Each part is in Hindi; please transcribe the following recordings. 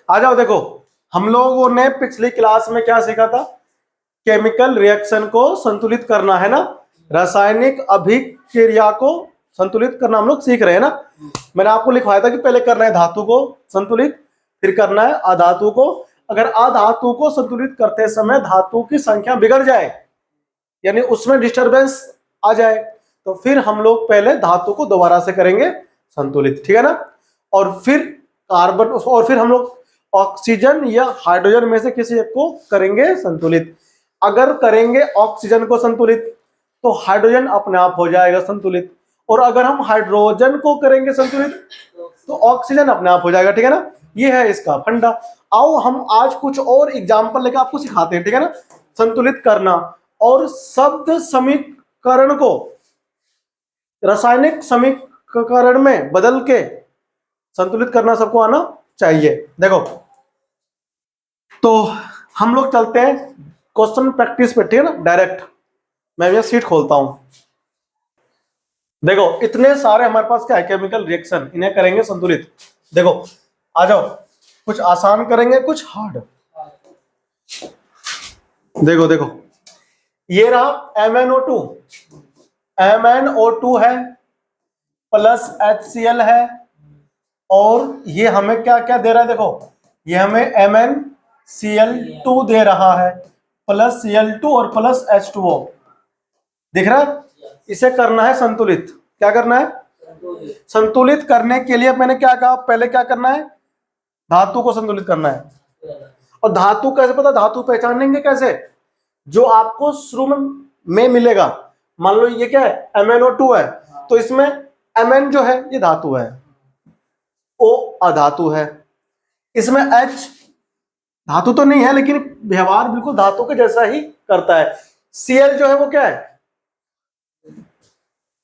आ जाओ, देखो हम लोगों ने पिछली क्लास में क्या सीखा था? केमिकल रिएक्शन को संतुलित करना, है ना। रासायनिक अभिक्रिया को संतुलित करना हम लोग सीख रहे हैं ना। मैंने आपको लिखवाया था कि पहले करना है धातु को संतुलित, फिर करना है अधातु को। अगर अधातु को संतुलित करते समय धातु की संख्या बिगड़ जाए, यानी उसमें डिस्टरबेंस आ जाए, तो फिर हम लोग पहले धातु को दोबारा से करेंगे संतुलित, ठीक है ना। और फिर कार्बन, और फिर हम लोग ऑक्सीजन या हाइड्रोजन में से किसी एक को करेंगे संतुलित। अगर करेंगे ऑक्सीजन को संतुलित तो हाइड्रोजन अपने आप हो जाएगा संतुलित, और अगर हम हाइड्रोजन को करेंगे संतुलित तो ऑक्सीजन अपने आप हो जाएगा, ठीक है ना। ये है इसका फंडा। आओ हम आज कुछ और एग्जांपल लेकर आपको सिखाते हैं, ठीक है ना, संतुलित करना। और शब्द समीकरण को रासायनिक समीकरण में बदल के संतुलित करना सबको आना चाहिए। देखो तो हम लोग चलते हैं क्वेश्चन प्रैक्टिस पे, ठीक है ना, डायरेक्ट। मैं ये सीट खोलता हूं। देखो इतने सारे हमारे पास क्या है, केमिकल रिएक्शन, इन्हें करेंगे संतुलित। देखो आ जाओ, कुछ आसान करेंगे कुछ हार्ड। देखो देखो ये रहा MnO2, MnO2 है प्लस HCl है, और ये हमें क्या क्या दे रहा है? देखो ये हमें MnCl2 दे रहा है, प्लस Cl2 और प्लस H2O दिख रहा है। इसे करना है संतुलित। क्या करना है? संतुलित करने के लिए मैंने क्या कहा, पहले क्या करना है? धातु को संतुलित करना है। और धातु कैसे पता? धातु पहचानेंगे कैसे? जो आपको शुरू में मिलेगा। मान लो ये क्या है, MnO2 है, तो इसमें Mn जो है ये धातु है, O अधातु है, इसमें H धातु तो नहीं है लेकिन व्यवहार बिल्कुल धातु के जैसा ही करता है। Cl जो है वो क्या है?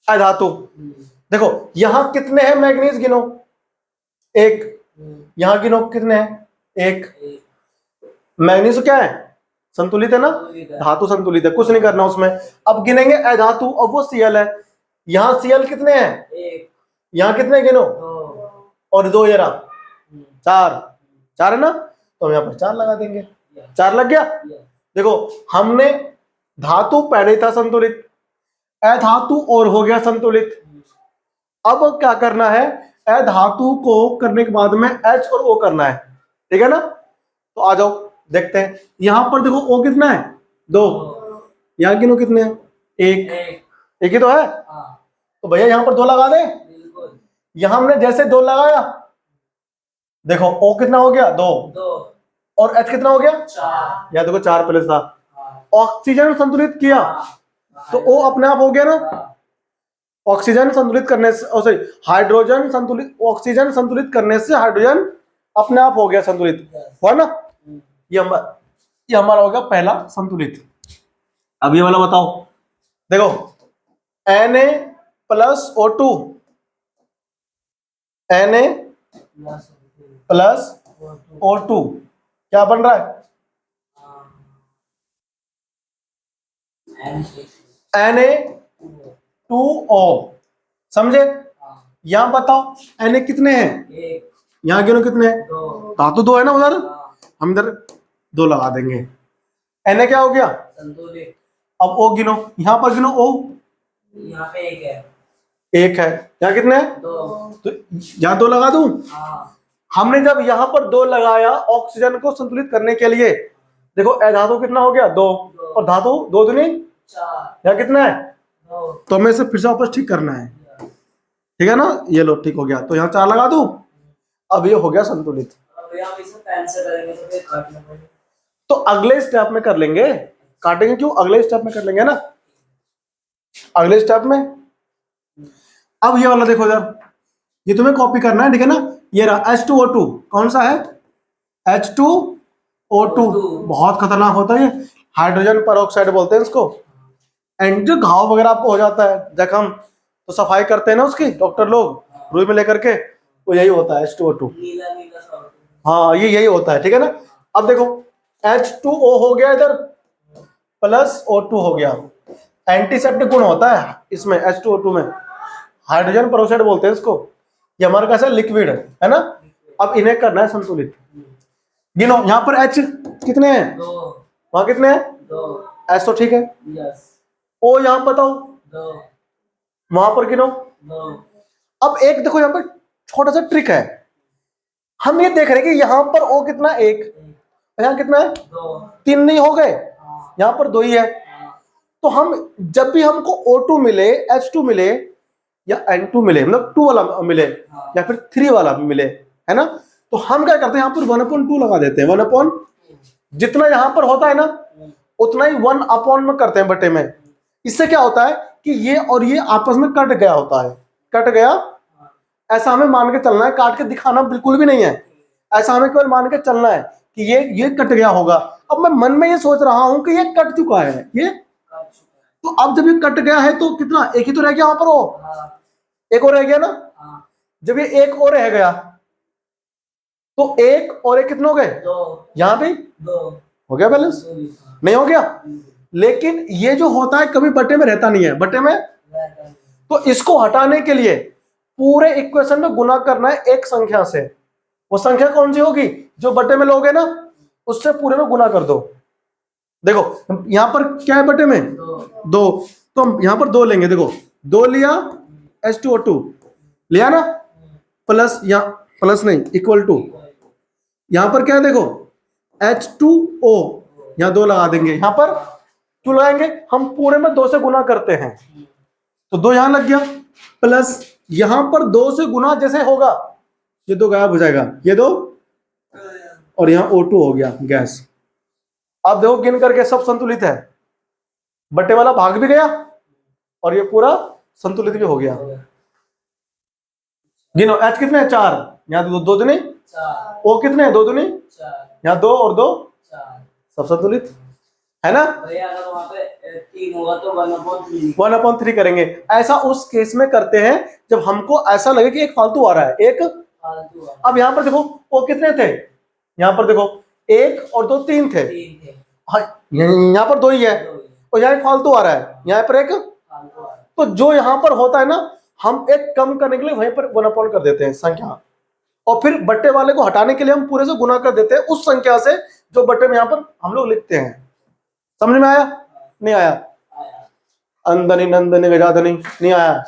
अधातु। देखो यहां कितने हैं मैग्नीज गिनो, एक। यहां गिनो कितने हैं, एक। मैग्नीज क्या है? संतुलित है ना, धातु संतुलित है, कुछ नहीं करना उसमें। अब गिनेंगे अधातु, अब वो Cl है। यहां Cl कितने हैं? एक। यहां कितने गिनो? और दो, ये रहा चार। चार है ना, तो हम यहां पर 4 लगा देंगे। 4 लग गया। देखो हमने धातु पहले था संतुलित, अधातु और हो गया संतुलित। अब क्या करना है? अधातु को करने के बाद में H और O करना है, ठीक है ना। तो आ जाओ देखते हैं। यहां पर देखो O कितना है? 2। यहां गिनो कितने हैं? 1। एक ही तो है। तो भैया यहां पर 2 लगा दे। यहां हमने जैसे 2 लगाया, देखो O कितना हो गया? 2। और H कितना हो गया? 4। यहां देखो 4 प्लस था। ऑक्सीजन संतुलित किया तो O अपने आप हो गया ना। ऑक्सीजन संतुलित करने से, सॉरी हाइड्रोजन संतुलित, ऑक्सीजन संतुलित करने से हाइड्रोजन अपने आप हो गया संतुलित, हुआ ना। ये हमारा हो गया पहला संतुलित। अब ये वाला बताओ। देखो Na plus O2, Na plus O2 क्या बन रहा है? Na2O, समझे? यहां बताओ Na कितने हैं? यहां गिनो कितने हैं? धातु 2 है ना उधर, हम इधर 2 लगा देंगे। Na क्या हो गया? संतुलित। अब O गिनो, यहां पर गिनो O, यहाँ पे 1 है। 1 है। यहाँ कितने हैं? 2। तो यहाँ 2 लगा दूं? हमने जब यहाँ पर 2 लगाया ऑक्सीजन को संतुलित करने के लिए, देखो अधातु कितना हो गया? 2। और धातु 2 दूनी 4। यहाँ कितना है? 2। तो हमें इसे फिर से वापस ठीक करना है, ठीक है ना। ये लो ठीक हो गया, तो यहाँ 4 लगा दूं। अब ये हो गया संतुलित। तो अगले स्टेप में कर लेंगे, काटेंगे क्यों? अगले स्टेप में कर लेंगे ना, अगले स्टेप में। अब ये वाला देखो जरा, ये तुम्हें कॉपी करना है, ठीक है ना। ये रहा H2O2, कौन सा है? H2O2 बहुत खतरनाक होता है ये, हाइड्रोजन पेरोक्साइड बोलते हैं इसको। एंड जो घाव वगैरह आपको हो जाता है, जख्म, तो सफाई करते हैं ना उसकी डॉक्टर लोग रुई में लेकर के, वो यही होता है H2O2। हाँ ये यही होता है, ठीक है ना। अब देखो H2O हो गया इधर, प्लस O2 हो गया। एंटीसेप्टिक गुण होता है इसमें H2O2 में, हाइड्रोजन पेरोक्साइड बोलते हैं इसको। ये हमारा कैसा लिक्विड है ना। अब इन्हें करना है संतुलित। गिनो, यहाँ पर H कितने हैं? 2, वहां कितने हैं? 2, S तो ठीक है। यस, O यहाँ बताओ, 2, वहां पर गिनो। 2, अब एक देखो यहाँ पर छोटा सा ट्रिक है, हम ये देख रहे हैं कि यहाँ पर O कितना? 1, यहाँ कितना है? 2, 3 नहीं हो गए? हाँ, यहाँ पर 2 ही है। हाँ, तो हम जब भी हमको O2 मिले, H2 मिले या N2 मिले, मतलब 2 वाला मिले हाँ, या फिर 3 वाला भी मिले, है ना, तो हम क्या करते हैं यहाँ पर 1/2 लगा देते हैं। 1 जितना यहाँ पर होता है ना उतना ही 1 में करते हैं बटे में। इससे क्या होता है कि ये और ये आपस में कट गया होता है, कट गया, ऐसा हमें मान के चलना है, काट के दिखाना बिल्कुल भी नहीं है, ऐसा हमें केवल मान के चलना है कि ये कट गया होगा। अब मैं मन में ये सोच रहा हूं कि ये कट चुका है, ये तो अब जब ये कट गया है तो कितना? एक ही तो रह गया वहां पर, वो हाँ, एक और रह गया ना। हाँ, जब ये एक और रह गया तो एक और एक कितने हो गए? 2, यहां भी 2, हो गया बैलेंस, नहीं हो गया? लेकिन ये जो होता है कभी बटे में रहता नहीं है, बटे में, तो इसको हटाने के लिए पूरे इक्वेशन में गुना करना है एक संख्या से। वो संख्या कौन सी होगी? जो बटे में लोगे ना उससे पूरे में गुना कर दो। देखो यहां पर क्या है बटे में? 2, तो हम यहां पर 2 लेंगे। देखो 2 लिया, H2O2 लिया ना, प्लस, या प्लस नहीं, इक्वल टू, यहां पर क्या है? देखो H2O, यहां 2 लगा देंगे, यहां पर 2 लगाएंगे, हम पूरे में 2 से गुना करते हैं तो 2 यहां लग गया, प्लस यहां पर 2 से गुना जैसे होगा ये 2 गायब हो जाएगा, ये 2, और यहां O2 हो गया गैस। अब देखो गिन करके सब संतुलित है, बटे वाला भाग भी गया और ये पूरा संतुलित भी हो गया। गिनो, H कितने हैं? 4, यहाँ 2 दूनी, O कितने हैं? 2 दूनी, यहाँ 2 और 2, सब संतुलित है ना। भैया अगर वहाँ पे 3 होगा तो 1/3 1/3 करेंगे। ऐसा उस केस में करते हैं जब हमको ऐसा लगे कि एक फालतू आ रहा है, एक फालतू है। अब यहाँ पर देखो O कितने थे? यहाँ पर देखो 1 और 2 3 थे, 3 थे, हाँ, यहाँ पर 2 ही है, 2 ही, और यहाँ एक फालतू आ रहा है, यहाँ पर एक, फालतू है। तो जो यहाँ पर होता है ना हम एक कम करने के लिए वहीं पर 1/4 कर देते हैं संख्या, और फिर बट्टे वाले को हटाने के लिए हम पूरे से गुना कर देते हैं उस संख्या से जो बट्टे में यहाँ पर हम लोग लिखते हैं। समझ में आया? नहीं आया? अंदनी नंदनी गजादनी, नहीं आया?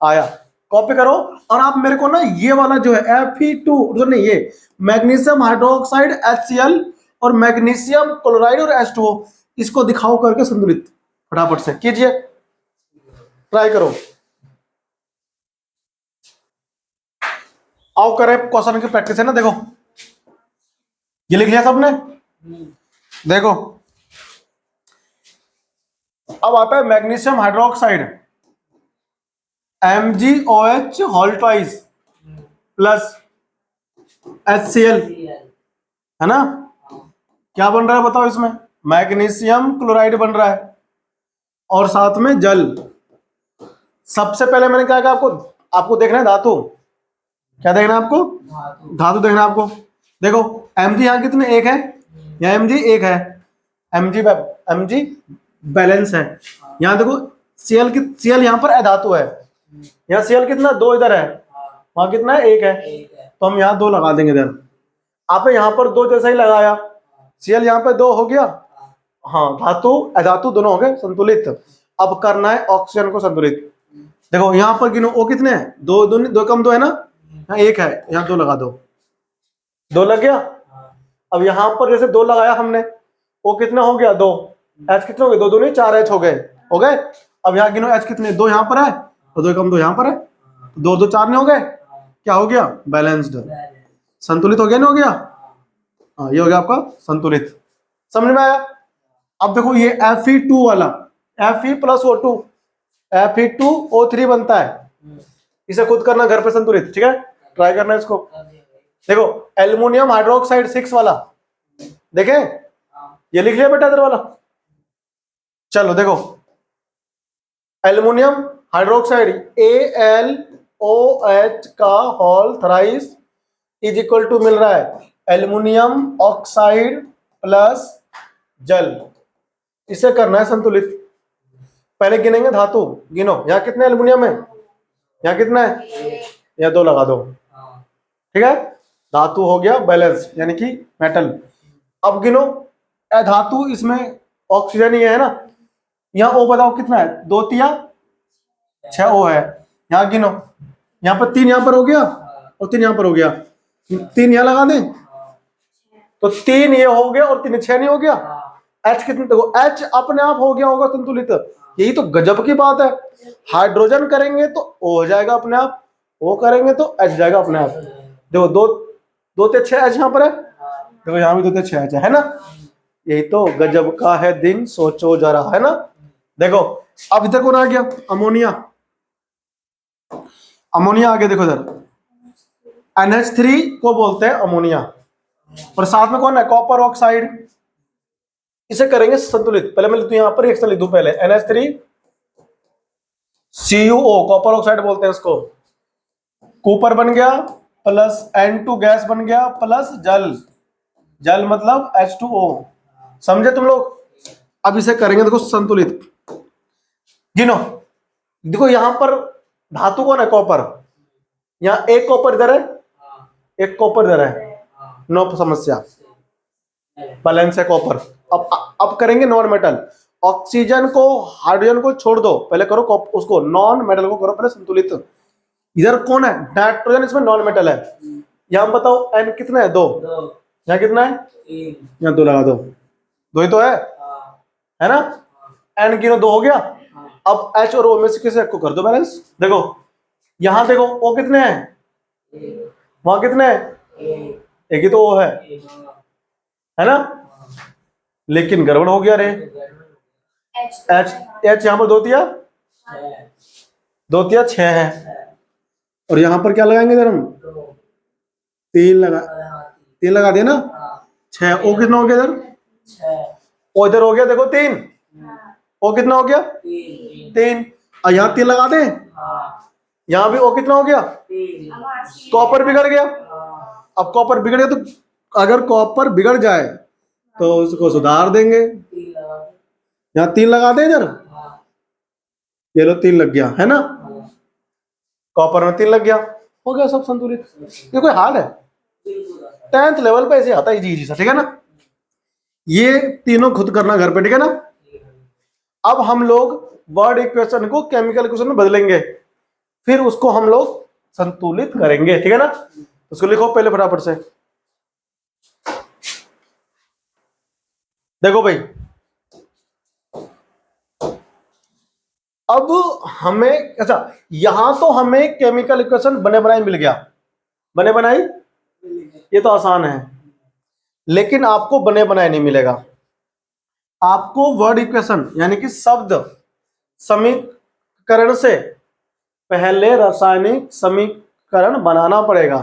आया। कॉपी करो और आप मेरे को ना ये वाला जो है Fe2 नहीं, ये मैग्नीशियम हाइड्रोक्साइड HCl और मैग्नीशियम क्लोराइड और H2O, इसको दिखाओ करके संतुलित फटाफट से कीजिए, ट्राई करो। आओ करें, क्वेश्चन की प्रैक्टिस है ना। देखो ये लिख लिया सबने, देखो अब आता है magnesium hydroxide MgOH whole twice plus HCl, है ना। क्या बन रहा है बताओ इसमें? मैग्नीशियम क्लोराइड बन रहा है और साथ में जल। सबसे पहले मैंने क्या कहा आपको? आपको देखना है धातु, क्या देखना है आपको? धातु देखना है आपको। देखो Mg यहाँ कितने? 1 है, यहाँ Mg 1 है, Mg बैलेंस है। यहाँ देखो Cl Cl यहाँ पर अधातु है, यहाँ Cl कितना? 2 इधर है, वहां कितना है? 1 है, तो हम यहाँ 2 लगा देंगे इधर। आपने यहाँ पर 2 जैसा ही लगाया, Cl यहाँ पे 2 हो गया, हाँ, धातु अधातु दोनों हो गए संतुलित। अब करना है ऑक्सीजन को संतुलित। देखो यहाँ पर गिनो, O कितने हैं? 2 कम 2 है ना, यहाँ 1 है, यहाँ 2 लगा दो, 2 लग गया। अब यहाँ पर जैसे 2 लगाया हमने, O कितना हो गया? 2, H कितने हो गए? 2 दूनी 4 H हो गए, हो गए। अब यहाँ गिनो H कितने? 2 यहाँ पर है और 2 कम 2 यहाँ पर है, 2 2 4 नहीं हो गए? क्या हो गया? बैलेंस्ड, संतुलित हो गया, नहीं हो गया? हाँ, ये हो गया आपका संतुलित। समझ में आया? अब देखो ये Fe2 वाला, Fe प्लस O2, Fe2O3 बनता है, इसे खुद करना घर पे संतुलित, ठीक है, ट्राई करना इसको। देखो एल्युमिनियम हाइड्रोक्साइड 6 वाला, देखें ये लिख लिया बेटा इधर वाला। चलो देखो एल्युमिनियम हाइड्रोक्साइड AlOH का होल थराइस इज इक्वल टू मिल रहा है एल्युमिनियम ऑक्साइड प्लस जल, इसे करना है संतुलित। पहले गिनेंगे धातु, गिनो यहाँ कितने एल्युमिनियम है? यहाँ कितना है? यहाँ 2 लगा दो, ठीक है। धातु हो गया बैलेंस यानी कि मेटल। अब गिनो अधातु, इसमें ऑक्सीजन ही है ना, यहाँ ओ बताओ कितना है, 2 तिया 6 ओ है। यहाँ गिनो, यहाँ पर 3 यहाँ पर हो गया और 3 यहाँ पर हो गया, 3 यहाँ लगा दें तो 3 ये हो गया और 3 6 नहीं हो गया। एच कितने, देखो एच अपने आप हो गया होगा संतुलित। यही तो गजब की बात है, हाइड्रोजन करेंगे तो ओ हो जाएगा अपने आप, ओ करेंगे तो एच जाएगा अपने आप। देखो 2 ते 6 एच यहाँ पर है, देखो यहाँ भी 2 ते 6 एच है ना। यही तो गजब का है दिन, सोचो जरा, है ना। देखो अब इधर कौन आ गया, अमोनिया। अमोनिया आ गया, देखो इधर NH3 को बोलते हैं अमोनिया, और साथ में कौन है, कॉपर ऑक्साइड। इसे करेंगे संतुलित। पहले मैं यहाँ पर रिएक्शन लिख दूं, पहले NH3 CuO, कॉपर ऑक्साइड बोलते हैं इसको, कूपर बन गया प्लस N2 गैस बन गया प्लस जल, जल मतलब H2O, समझे तुम लोग। अब इसे करेंगे देखो संतुलित। गिनो, देखो यहां पर धातु कौन है, कॉपर, यहाँ एक कॉपर इधर है, एक कॉपर इधर है, नो समस्या, बैलेंस है कॉपर। अब करेंगे नॉन मेटल। ऑक्सीजन को हाइड्रोजन को छोड़ दो, पहले करो उसको नॉन मेटल को करो पहले संतुलित। इधर कौन है, नाइट्रोजन, इसमें नॉन मेटल है। यहां बताओ N कितना है, 2, यहाँ कितना है, यहाँ 2 लगा दो, 2 ही तो है ना। N गिनो 2 हो गया। अब H और O में से किसी एक को कर दो बैलेंस। देखो यहां देखो O कितने हैं, वहां कितने हैं, एक ही तो O है ना। लेकिन गड़बड़ हो गया रे, H यहाँ पर 2 तिया 6 है, और यहाँ पर क्या लगाएंगे इधर हम, 3 लगा दिया ना, 6। O कितना हो गया इधर, O इधर हो गया देखो 3, O कितना हो गया 3, और यहाँ 3 लगा दें, यहाँ भी O कितना हो गया, कॉपर बिगड़ गया। अब कॉपर बिगड़ गया तो अगर कॉपर बिगड़ जाए तो उसको सुधार देंगे, यहाँ 3 लगा दें इधर, ये लो 3 लग गया, है ना, कॉपर में 3 लग गया, हो गया सब संतुलित। ये कोई हाल है, 10th लेवल पे ऐसे आता है जी सा, ठीक है ना। ये तीनों खुद करना घर पे, ठीक है ना। अब हम लोग वर्ड इक्वेशन को केमिकल इक्वेशन में बदलेंगे, फिर उसको हम लोग संतुलित करेंगे, ठीक है ना। उसको लिखो पहले फटाफट से। देखो भाई, अब हमें, अच्छा यहां तो हमें केमिकल इक्वेशन बने बनाई मिल गया, बने बनाई, ये तो आसान है। लेकिन आपको बने बनाए नहीं मिलेगा, आपको वर्ड इक्वेशन यानी कि शब्द समीकरण से पहले रासायनिक समीकरण बनाना पड़ेगा,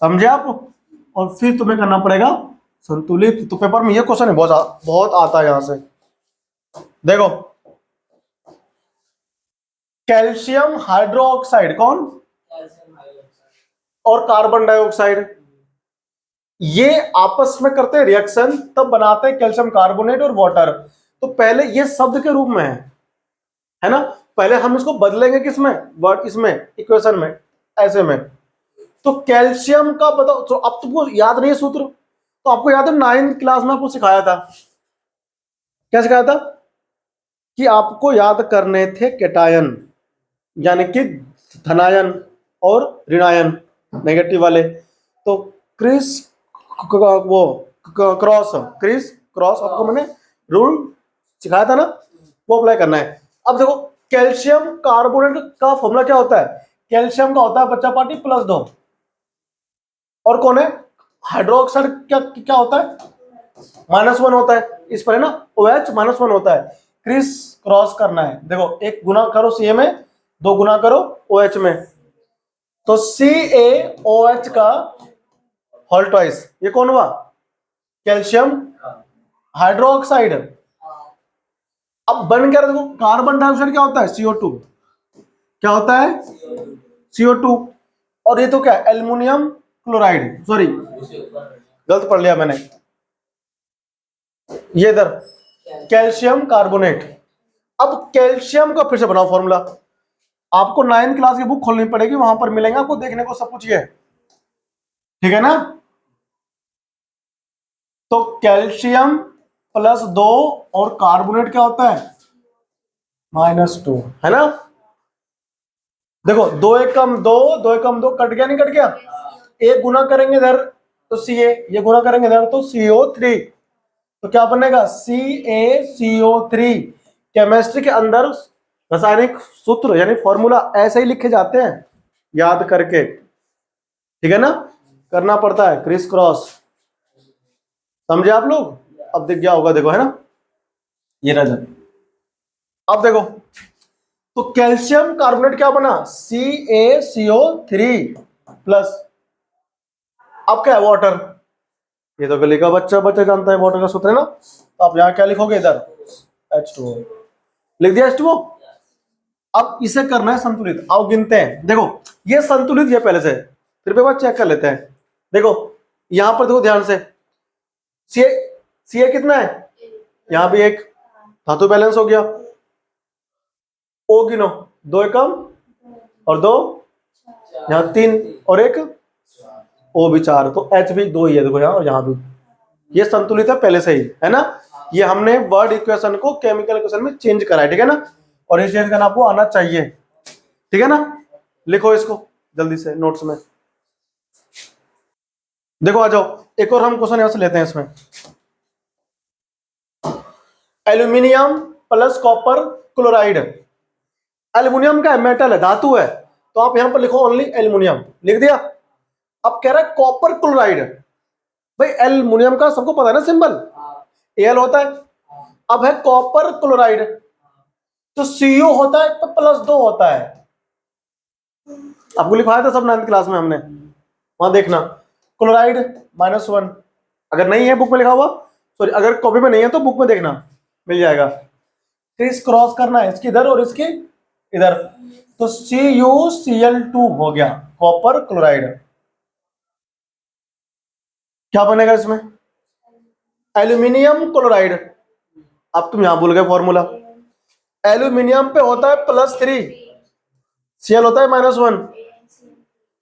समझे आप, और फिर तुम्हें करना पड़ेगा संतुलित। तो पेपर में ये क्वेश्चन है, बहुत आता है यहां से। देखो कैल्शियम हाइड्रोक्साइड कौन, और कार्बन डाइऑक्साइड, ये आपस में करते हैं रिएक्शन, तब बनाते हैं कैल्शियम कार्बोनेट और वाटर। तो पहले ये शब्द के रूप में है ना, पहले हम इसको बदलेंगे किसमें, वर्ड, इसमें इक्वेशन में, ऐसे में। तो कैल्शियम का बताओ, तो अब तुमको याद नहीं है सूत्र, तो आपको याद है 9th क्लास में आपको सिखाया था, क्या सिखाया था, कि आपको याद करने थे कैटायन यानी कि धनायन और ऋणायन, नेगेटिव वाले। तो क्रिस वो क्रॉस आपको मैंने रूल सिखाया था ना, वो अप्लाई करना है। अब देखो कैल्शियम कार्बोनेट का फॉर्मूला क्या होता है, कैल्शियम का होता है बच्चा पार्टी +2, और कौन है हाइड्रोक्साइड, क्या क्या होता है, -1 होता है, इस पर है ना, OH -1 होता है। क्रिस क्रॉस करना है, देखो 1 गुना करो Ca में, 2 गुना करो OH में, तो CaOH का होल ट्वाइस, ये कौन हुआ, कैल्शियम हाइड्रोक्साइड। अब बन गया, देखो कार्बन डाइऑक्साइड क्या होता है, CO2, क्या होता है CO2, और ये तो क्या है, एल्युमिनियम क्लोराइड, सॉरी गलत पढ़ लिया मैंने, ये इधर कैल्शियम कार्बोनेट। अब कैल्शियम का फिर से बनाओ फॉर्मूला, आपको 9th क्लास की बुक खोलनी पड़ेगी, वहां पर मिलेंगे आपको देखने को सब कुछ। ये ठीक है ना। तो कैल्शियम प्लस 2 और कार्बोनेट क्या होता है -2, है ना। देखो 2 एक कम 2, 2 एक कम 2, कट गया नहीं कट गया। एक गुना करेंगे इधर तो Ca, ये गुना करेंगे इधर तो CO3, तो क्या बनेगा CaCO3। केमिस्ट्री के अंदर रासायनिक सूत्र यानी फॉर्मूला ऐसे ही लिखे जाते हैं याद करके, ठीक है ना, करना पड़ता है क्रिस क्रॉस, समझे आप लोग। अब दिख गया होगा, देखो है ना, ये रहा। अब देखो तो कैल्शियम कार्बोनेट क्या बना CaCO3 प्लस, अब क्या है वाटर, ये तो गली का बच्चा बच्चा जानता है वाटर का सूत्र है ना। तो आप यहां क्या लिखोगे, इधर H2O लिख दिया, H2O। अब इसे करना है संतुलित, आओ गिनते हैं। देखो ये संतुलित है पहले से, फिर भी बात चेक कर लेते हैं। देखो यहां पर देखो ध्यान से, Ca कितना है, यहां भी एक धातु बैलेंस हो गया। O गिनो, 2 एकम और 2, यहां 3 और 1, O भी 4, तो H भी 2 ही है, देखो यहां और यहां भी। ये संतुलित है पहले से ही, है ना। ये हमने वर्ड इक्वेशन को केमिकल इक्वेशन में चेंज करा है, ठीक है ना, और ये चेंज करना आपको आना चाहिए, ठीक है ना। लिखो इसको जल्दी से नोट्स में। देखो आ जाओ, एक और हम क्वेश्चन यहां से लेते हैं इसमें। Aluminium plus copper chloride, aluminium का मेटल है, धातु है, तो आप यहां पर लिखो ओनली एल्यूमिनियम, लिख दिया। अब कह रहा है कॉपर क्लोराइड, भाई एल्यूमिनियम का सबको पता है ना सिंबल, Al होता है। अब है कॉपर क्लोराइड, तो CO होता है तो +2 होता है, आपको लिखवाया था सब 9th क्लास में हमने, वहां देखना। क्लोराइड -1, अगर नहीं है बुक में लिखा हुआ, सॉरी अगर कॉपी में नहीं है तो बुक में देखना मिल जाएगा। क्रिस क्रॉस करना है इसकी इधर और इसकी इधर, तो CuCl2 हो गया कॉपर क्लोराइड। क्या बनेगा इसमें, एल्यूमिनियम क्लोराइड। अब तुम यहां भूल गए फॉर्मूला, एल्यूमिनियम पे होता है +3, Cl होता है -1,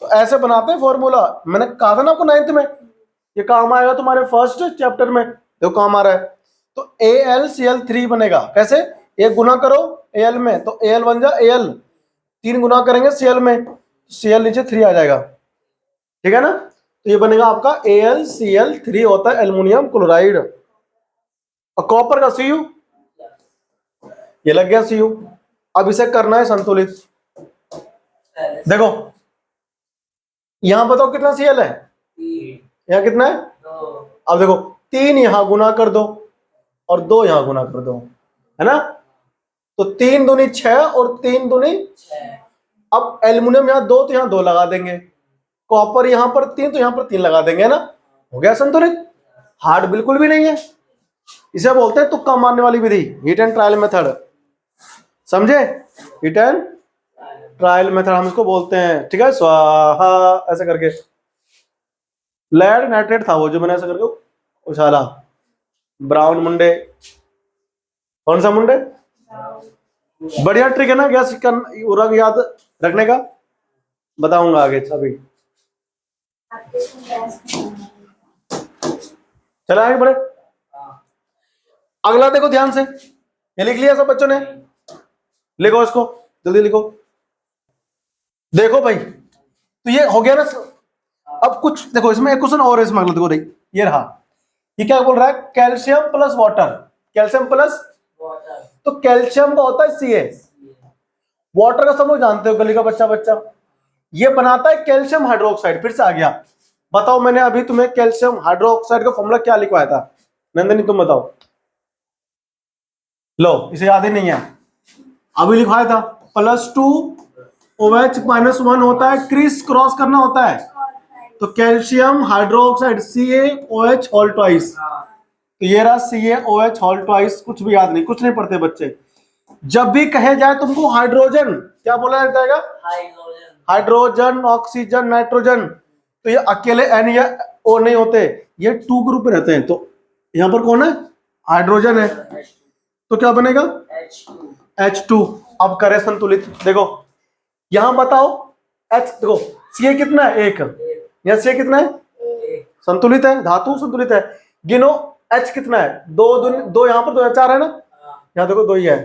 तो ऐसे बनाते हैं फॉर्मूला। मैंने कहा था ना आपको 9th में, ये काम आएगा तुम्हारे फर्स्ट चैप्टर में, देखो काम आ रहा है। तो AlCl3 बनेगा, कैसे, एक गुना करो Al में तो Al बन जा Al, 3 गुना करेंगे Cl में, Cl नीचे 3 आ जाएगा, ठीक है ना। तो ये बनेगा आपका AlCl3 होता है एल्युमिनियम क्लोराइड। और कॉपर का Cu, ये लग गया Cu। अब इसे करना है संतुलित। देखो यहां बताओ कितना Cl है, यहां कितना है, अब देखो 3 यहां गुना कर दो और 2 यहां गुना कर दो, है ना, तो 3 दूनी 6 और 3 दूनी। अब एल्युमिनियम यहां 2 तो यहां 2 लगा देंगे, कॉपर यहां पर 3 तो यहां पर 3 लगा देंगे, है ना, हो गया संतुलित। हार्ड बिल्कुल भी नहीं है, इसे बोलते हैं तुक्का मारने वाली विधि, हिट एंड ट्रायल मेथड, समझे, हिट एंड ट्रायल मेथड हम इसको बोलते हैं, ठीक है। स्वाहा ऐसे करके, लेड नाइट्रेट था वो जो मैंने ऐसे करके उछाला, ब्राउन मुंडे, कौन सा मुंडे, बढ़िया ट्रिक है ना गैस रंग याद रखने का, बताऊंगा आगे अभी। चला आगे बढ़े। अगला देखो ध्यान से, ये लिख लिया सब बच्चों ने, लिखो इसको जल्दी लिखो। देखो भाई तो ये हो गया ना। अब कुछ देखो इसमें एक क्वेश्चन और है इसमें, अगला देखो ये रहा, ये क्या बोल रहा है, calcium plus water, calcium plus, तो कैल्शियम का होता है Ca, वाटर का सब लोग जानते हो गली का बच्चा बच्चा, ये बनाता है कैल्शियम हाइड्रोक्साइड। फिर से आ गया, बताओ मैंने अभी तुम्हें कैल्शियम हाइड्रोक्साइड का फॉर्मूला क्या लिखवाया था, नंदनी तुम बताओ, लो इसे याद ही नहीं है, अभी लिखवाया था +2 OH -1 होता है, क्रिस क्रॉस करना होता है, तो calcium hydroxide CaOH whole twice, तो ये रहा CaOH होल ट्वाइस। कुछ भी याद नहीं, कुछ नहीं पढ़ते बच्चे, जब भी कहे जाए तुमको हाइड्रोजन, क्या बोला जाएगा, हाइड्रोजन ऑक्सीजन नाइट्रोजन, तो ये अकेले N या O नहीं होते, ये 2 ग्रुप रहते हैं, तो यहां पर कौन है, हाइड्रोजन है, तो क्या बनेगा H2। अब करें संतुलित, देखो यहां बताओ H, देखो Ca कितना है 1, यहाँ Ca कितना है संतुलित है, धातु संतुलित है। गिनो H कितना है, दो यहाँ पर, 2 4 है ना, यहाँ देखो 2 ही है,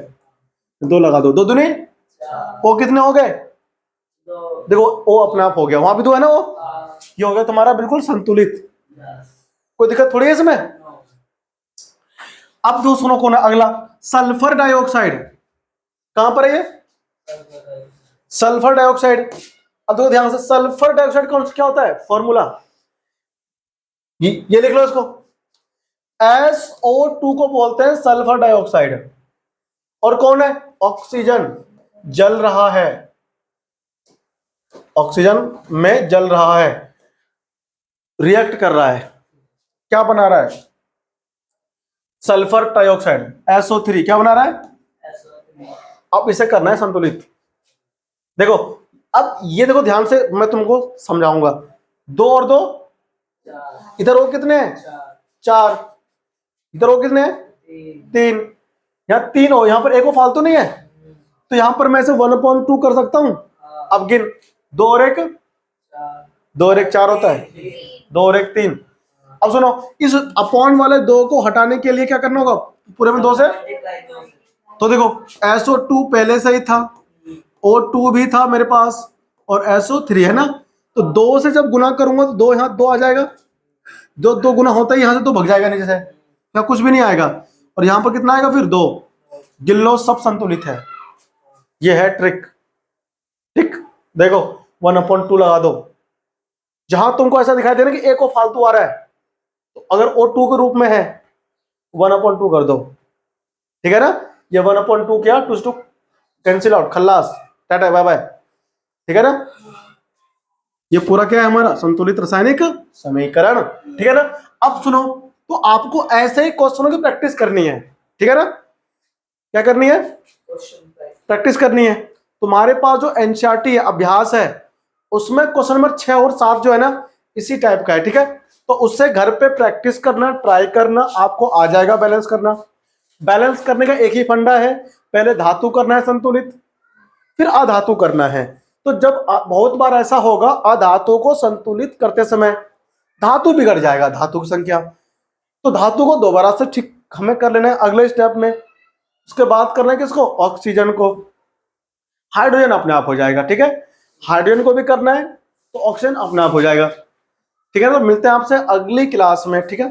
2 लगा दो, 2 दूनी O कितने हो गए, देखो O अपने आप हो गया, वहां भी 2 है ना O, ये हो गया तुम्हारा बिल्कुल संतुलित। कोई दिक्कत थोड़ी है इसमें। अब जो सुनो कौन है अगला, सल्फर डाइऑक्साइड, कहां पर है ये, सल्फर डाइऑक्साइड। अब देखो ध्यान से, सल्फर डाइऑक्साइड कौन क्या होता है, फॉर्मूला ये लिख लो इसको, SO2 को बोलते हैं सल्फर डाइऑक्साइड, और कौन है, ऑक्सीजन जल रहा है, ऑक्सीजन में जल रहा है, रिएक्ट कर रहा है, क्या बना रहा है, सल्फर डाइऑक्साइड SO3 क्या बना रहा है। अब इसे करना है संतुलित। देखो अब ये देखो ध्यान से, मैं तुमको समझाऊंगा, 2 और 2, इधर O कितने हैं, 4, इधर O कितने हैं, 3, यहाँ 3 हो, यहाँ पर एक फालतू नहीं है, तो यहाँ पर मैं इसे 1/2 कर सकता हूं। अब गिन, 2 और 1, 2 और 1 4 होता है, 2 और 1 3। अब सुनो, इस अपॉन वाले 2 को हटाने के लिए क्या करना होगा, पूरे में 2 से, तो देखो SO2 पहले से ही था, O2 भी था मेरे पास, और SO3 है ना, तो 2 से जब गुना करूंगा तो 2 यहाँ 2 आ जाएगा, 2 गुना होता है, यहाँ से 2 भग जाएगा नीचे से, यहाँ कुछ भी नहीं आएगा, और यहाँ पर कितना आएगा फिर 2, गिन लो सब संतुलित है। ये है ट्रिक, ठीक, देखो 1/2 लगा दो, जहां तुमको ऐसा दिखाई दे रहा है कि एक और फालतू आ रहा है, तो अगर O2 के रूप में है 1/2 कर दो, ठीक है ना, ये 1/2 क्या, 2 कैंसिल आउट, खल्लास, टाटा बाय बाय, ठीक है ना। ये पूरा क्या है हमारा संतुलित रासायनिक समीकरण, ठीक है ना। अब सुनो, तो आपको ऐसे ही क्वेश्चनों की प्रैक्टिस करनी है, ठीक है ना, क्या करनी है, प्रैक्टिस करनी है। तुम्हारे पास जो एनसीईआरटी है, अभ्यास है, उसमें क्वेश्चन नंबर 6 और 7 जो है ना इसी टाइप का है, ठीक है, तो उससे घर पे प्रैक्टिस करना, ट्राई करना, आपको आ जाएगा बैलेंस करना। बैलेंस करने का एक ही फंडा है, पहले धातु करना है संतुलित, फिर अधातु करना है। तो जब बहुत बार ऐसा होगा अधातु को संतुलित करते समय धातु बिगड़ जाएगा, धातु की संख्या, तो धातु को दोबारा से ठीक हमें कर लेना है अगले स्टेप में। उसके बाद करना है किसको, ऑक्सीजन को, हाइड्रोजन अपने आप हो जाएगा, ठीक है, हाइड्रोजन को भी करना है तो ऑक्सीजन अपने आप हो जाएगा, ठीक है। तो मिलते हैं आपसे अगली क्लास में, ठीक है।